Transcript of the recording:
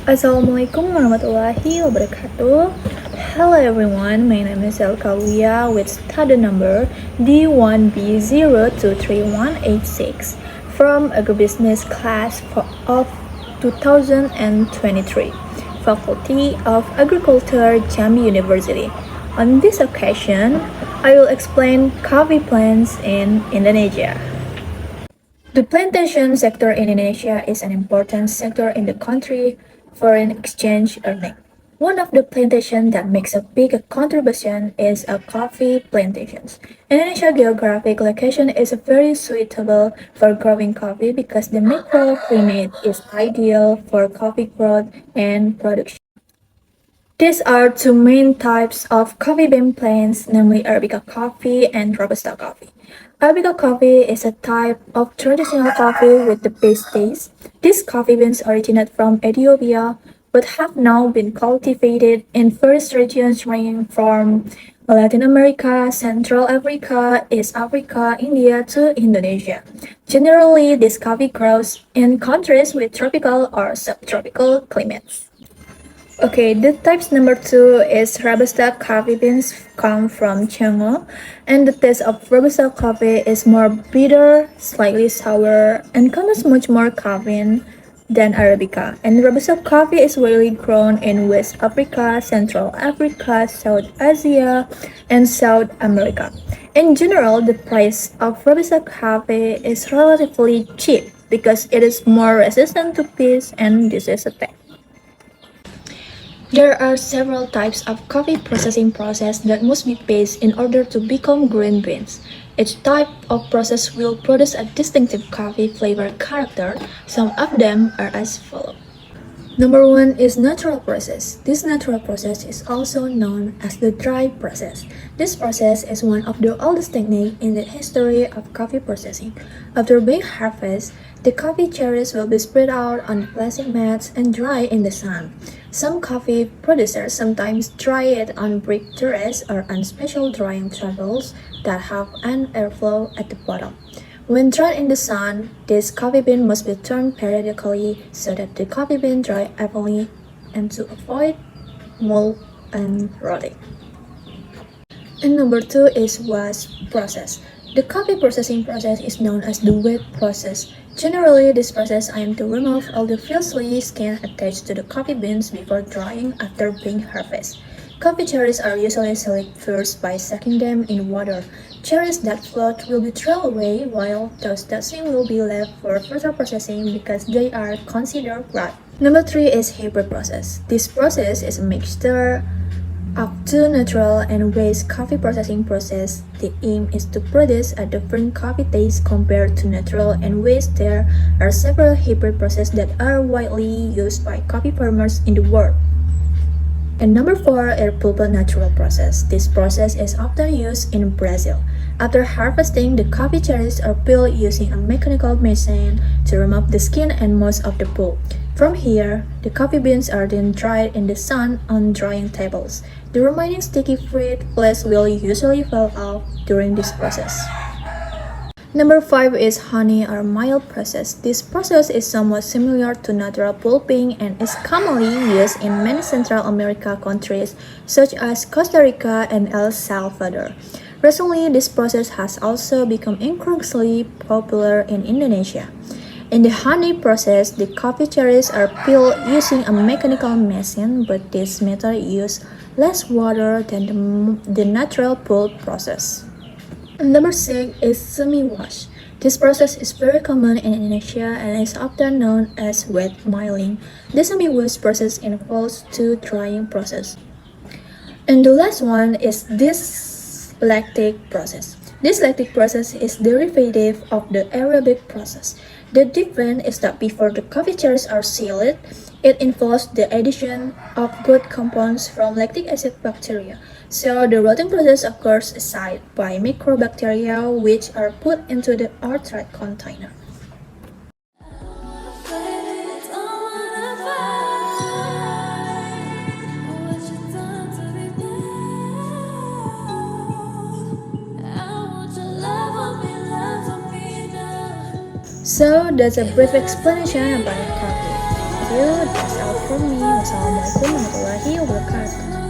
Assalamualaikum warahmatullahi wabarakatuh. Hello everyone, my name is Elka Aulia with study number D1B023186 from Agribusiness class of 2023, Faculty of Agriculture, Jambi University. On this occasion, I will explain coffee plants in Indonesia. The plantation sector in Indonesia is an important sector in the country foreign exchange earning. One of the plantations that makes a big contribution is a coffee plantations. Indonesia's geographic location is very suitable for growing coffee because the microclimate is ideal for coffee growth and production. These are two main types of coffee bean plants, namely Arabica coffee and Robusta coffee. Arabica coffee is a type of traditional coffee with the best taste. These coffee beans originate from Ethiopia but have now been cultivated in various regions ranging from Latin America, Central Africa, East Africa, India to Indonesia. Generally, this coffee grows in countries with tropical or subtropical climates. Okay, the types number two is Robusta coffee beans come from Chango, and the taste of Robusta coffee is more bitter, slightly sour, and contains much more caffeine than Arabica. And Robusta coffee is widely grown in West Africa, Central Africa, South Asia, and South America. In general, the price of Robusta coffee is relatively cheap because it is more resistant to pests and disease attacks. There are several types of coffee processing process that must be passed in order to become green beans. Each type of process will produce a distinctive coffee flavor character. Some of them are as follows. Number one is natural process. This natural process is also known as the dry process. This process is one of the oldest techniques in the history of coffee processing. After being harvested, the coffee cherries will be spread out on plastic mats and dry in the sun. Some coffee producers sometimes dry it on brick terrace or on special drying tables that have an airflow at the bottom. When dried in the sun, this coffee bean must be turned periodically so that the coffee bean dry evenly and to avoid mold and rotting. And number two is wash process. The coffee processing process is known as the wet process. Generally, this process aims to remove all the filthy skin attached to the coffee beans before drying after being harvested. Coffee cherries are usually selected first by soaking them in water. Cherries that float will be thrown away, while those dusting will be left for further processing because they are considered ripe. Number three is hybrid process. This process is a mixture of two natural and waste coffee processing process. The aim is to produce a different coffee taste compared to natural and waste. There are several hybrid processes that are widely used by coffee farmers in the world. And number four is pulp natural process. This process is often used in Brazil. After harvesting, the coffee cherries are peeled using a mechanical machine to remove the skin and most of the pulp. From here, the coffee beans are then dried in the sun on drying tables. The remaining sticky fruit flesh will usually fall off during this process. Number 5 is honey or mild process. This process is somewhat similar to natural pulping and is commonly used in many Central America countries such as Costa Rica and El Salvador. Recently, this process has also become increasingly popular in Indonesia. In the honey process, the coffee cherries are peeled using a mechanical machine, but this method uses less water than the natural pulp process. Number 6 is semi-wash. This process is very common in Indonesia and is often known as wet milling. The semi-wash process involves two drying processes. And the last one is this lactic process. This lactic process is derivative of the aerobic process. The difference is that before the coffee cherries are sealed, it involves the addition of good compounds from lactic acid bacteria. So the rotting process occurs aside by microbacteria which are put into the airtight container. So that's a brief explanation about coffee. you. That's all from me. Wassalamualaikum warahmatullahi wabarakatuh.